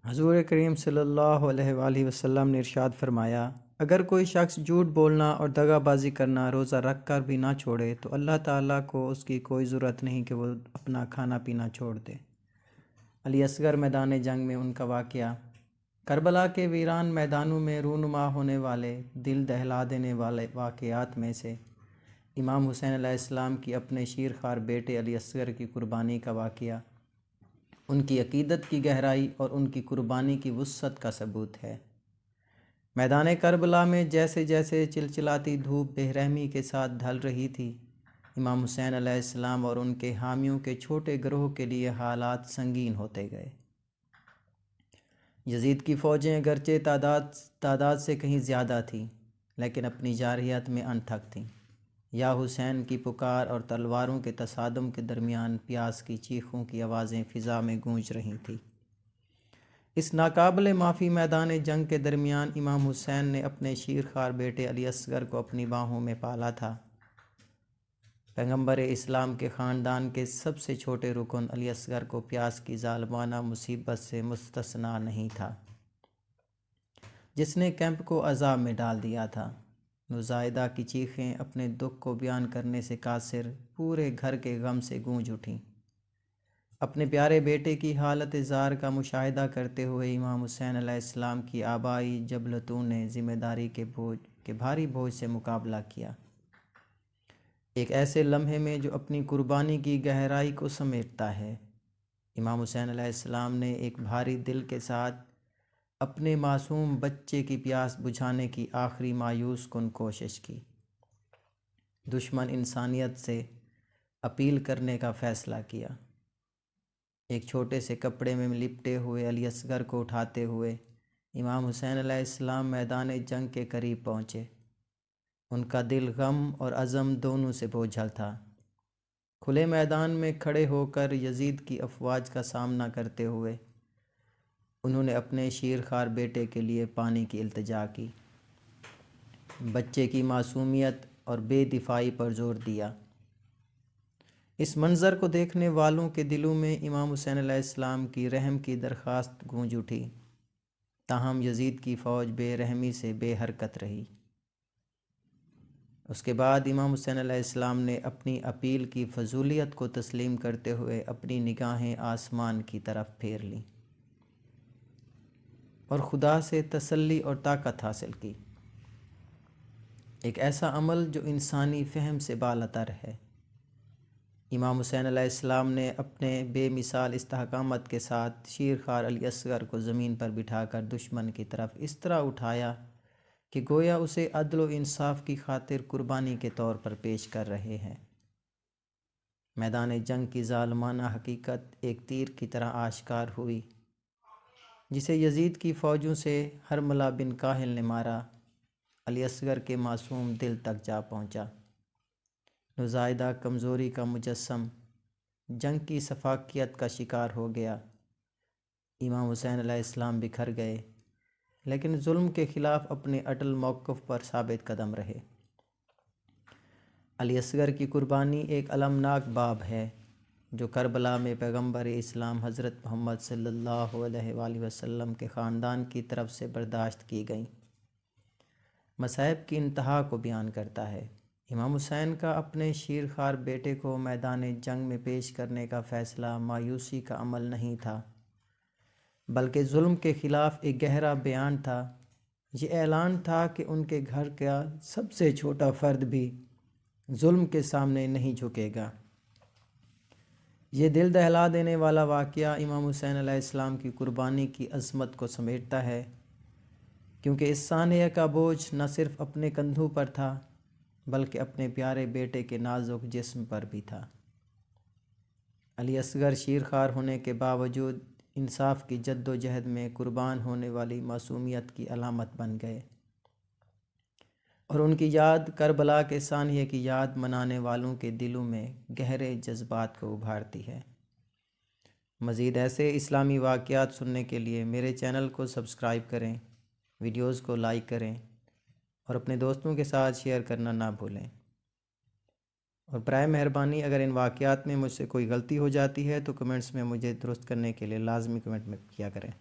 حضور کریم صلی اللہ علیہ وآلہ وسلم نے ارشاد فرمایا، اگر کوئی شخص جھوٹ بولنا اور دغا بازی کرنا روزہ رکھ کر بھی نہ چھوڑے تو اللہ تعالیٰ کو اس کی کوئی ضرورت نہیں کہ وہ اپنا کھانا پینا چھوڑ دے۔ علی اصغر میدان جنگ میں ان کا واقعہ۔ کربلا کے ویران میدانوں میں رونما ہونے والے، دل دہلا دینے والے واقعات میں سے امام حسین علیہ السلام کی اپنے شیرخوار بیٹے علی اصغر کی قربانی کا واقعہ ان کی عقیدت کی گہرائی اور ان کی قربانی کی وسعت کا ثبوت ہے۔ میدان کربلا میں جیسے جیسے چلچلاتی دھوپ بے رحمی کے ساتھ ڈھل رہی تھی، امام حسین علیہ السلام اور ان کے حامیوں کے چھوٹے گروہ کے لیے حالات سنگین ہوتے گئے۔ یزید کی فوجیں اگرچہ تعداد سے کہیں زیادہ تھیں، لیکن اپنی جارحیت میں انتھک تھیں۔ یا حسین کی پکار اور تلواروں کے تصادم کے درمیان پیاس کی چیخوں کی آوازیں فضا میں گونج رہی تھیں۔ اس ناقابل معافی میدان جنگ کے درمیان امام حسین نے اپنے شیرخوار بیٹے علی اصغر کو اپنی باہوں میں پالا تھا۔ پیغمبر اسلام کے خاندان کے سب سے چھوٹے رکن علی اصغر کو پیاس کی ظالمانہ مصیبت سے مستثنیٰ نہیں تھا، جس نے کیمپ کو عذاب میں ڈال دیا تھا۔ نوزائیدہ کی چیخیں اپنے دکھ کو بیان کرنے سے قاصر پورے گھر کے غم سے گونج اٹھیں۔ اپنے پیارے بیٹے کی حالت زار کا مشاہدہ کرتے ہوئے امام حسین علیہ السلام کی آبائی جبلتوں نے ذمہ داری کے بھاری بوجھ سے مقابلہ کیا، ایک ایسے لمحے میں جو اپنی قربانی کی گہرائی کو سمیٹتا ہے۔ امام حسین علیہ السلام نے ایک بھاری دل کے ساتھ اپنے معصوم بچے کی پیاس بجھانے کی آخری مایوس کن کوشش کی۔ دشمن انسانیت سے اپیل کرنے کا فیصلہ کیا۔ ایک چھوٹے سے کپڑے میں لپٹے ہوئے علی اصغر کو اٹھاتے ہوئے امام حسین علیہ السلام میدان جنگ کے قریب پہنچے۔ ان کا دل غم اور عزم دونوں سے بوجھل تھا۔ کھلے میدان میں کھڑے ہو کر یزید کی افواج کا سامنا کرتے ہوئے انہوں نے اپنے شیرخوار بیٹے کے لیے پانی کی التجا کی، بچے کی معصومیت اور بے دفاعی پر زور دیا۔ اس منظر کو دیکھنے والوں کے دلوں میں امام حسین علیہ السلام کی رحم کی درخواست گونج اٹھی، تاہم یزید کی فوج بے رحمی سے بے حرکت رہی۔ اس کے بعد امام حسین علیہ السلام نے اپنی اپیل کی فضولیت کو تسلیم کرتے ہوئے اپنی نگاہیں آسمان کی طرف پھیر لیں اور خدا سے تسلی اور طاقت حاصل کی، ایک ایسا عمل جو انسانی فہم سے بالاتر ہے۔ امام حسین علیہ السلام نے اپنے بے مثال استحکامت کے ساتھ شیرخوار علی اصغر کو زمین پر بٹھا کر دشمن کی طرف اس طرح اٹھایا کہ گویا اسے عدل و انصاف کی خاطر قربانی کے طور پر پیش کر رہے ہیں۔ میدان جنگ کی ظالمانہ حقیقت ایک تیر کی طرح آشکار ہوئی، جسے یزید کی فوجوں سے حرملہ بن کاہل نے مارا، علی اصغر کے معصوم دل تک جا پہنچا۔ نوزائیدہ کمزوری کا مجسم جنگ کی سفاکیت کا شکار ہو گیا۔ امام حسین علیہ السلام بکھر گئے، لیکن ظلم کے خلاف اپنے اٹل موقف پر ثابت قدم رہے۔ علی اصغر کی قربانی ایک المناک باب ہے جو کربلا میں پیغمبر اسلام حضرت محمد صلی اللہ علیہ وآلہ وسلم کے خاندان کی طرف سے برداشت کی گئیں مصائب کی انتہا کو بیان کرتا ہے۔ امام حسین کا اپنے شیرخوار بیٹے کو میدان جنگ میں پیش کرنے کا فیصلہ مایوسی کا عمل نہیں تھا، بلکہ ظلم کے خلاف ایک گہرا بیان تھا۔ یہ اعلان تھا کہ ان کے گھر کا سب سے چھوٹا فرد بھی ظلم کے سامنے نہیں جھکے گا۔ یہ دل دہلا دینے والا واقعہ امام حسین علیہ السلام کی قربانی کی عظمت کو سمیٹتا ہے، کیونکہ اس سانحے کا بوجھ نہ صرف اپنے کندھوں پر تھا بلکہ اپنے پیارے بیٹے کے نازک جسم پر بھی تھا۔ علی اصغر شیرخوار ہونے کے باوجود انصاف کی جد و جہد میں قربان ہونے والی معصومیت کی علامت بن گئے، اور ان کی یاد کربلا کے سانحے کی یاد منانے والوں کے دلوں میں گہرے جذبات کو ابھارتی ہے۔ مزید ایسے اسلامی واقعات سننے کے لیے میرے چینل کو سبسکرائب کریں، ویڈیوز کو لائک کریں اور اپنے دوستوں کے ساتھ شیئر کرنا نہ بھولیں۔ اور برائے مہربانی اگر ان واقعات میں مجھ سے کوئی غلطی ہو جاتی ہے تو کمنٹس میں مجھے درست کرنے کے لیے لازمی کمنٹ میں کیا کریں۔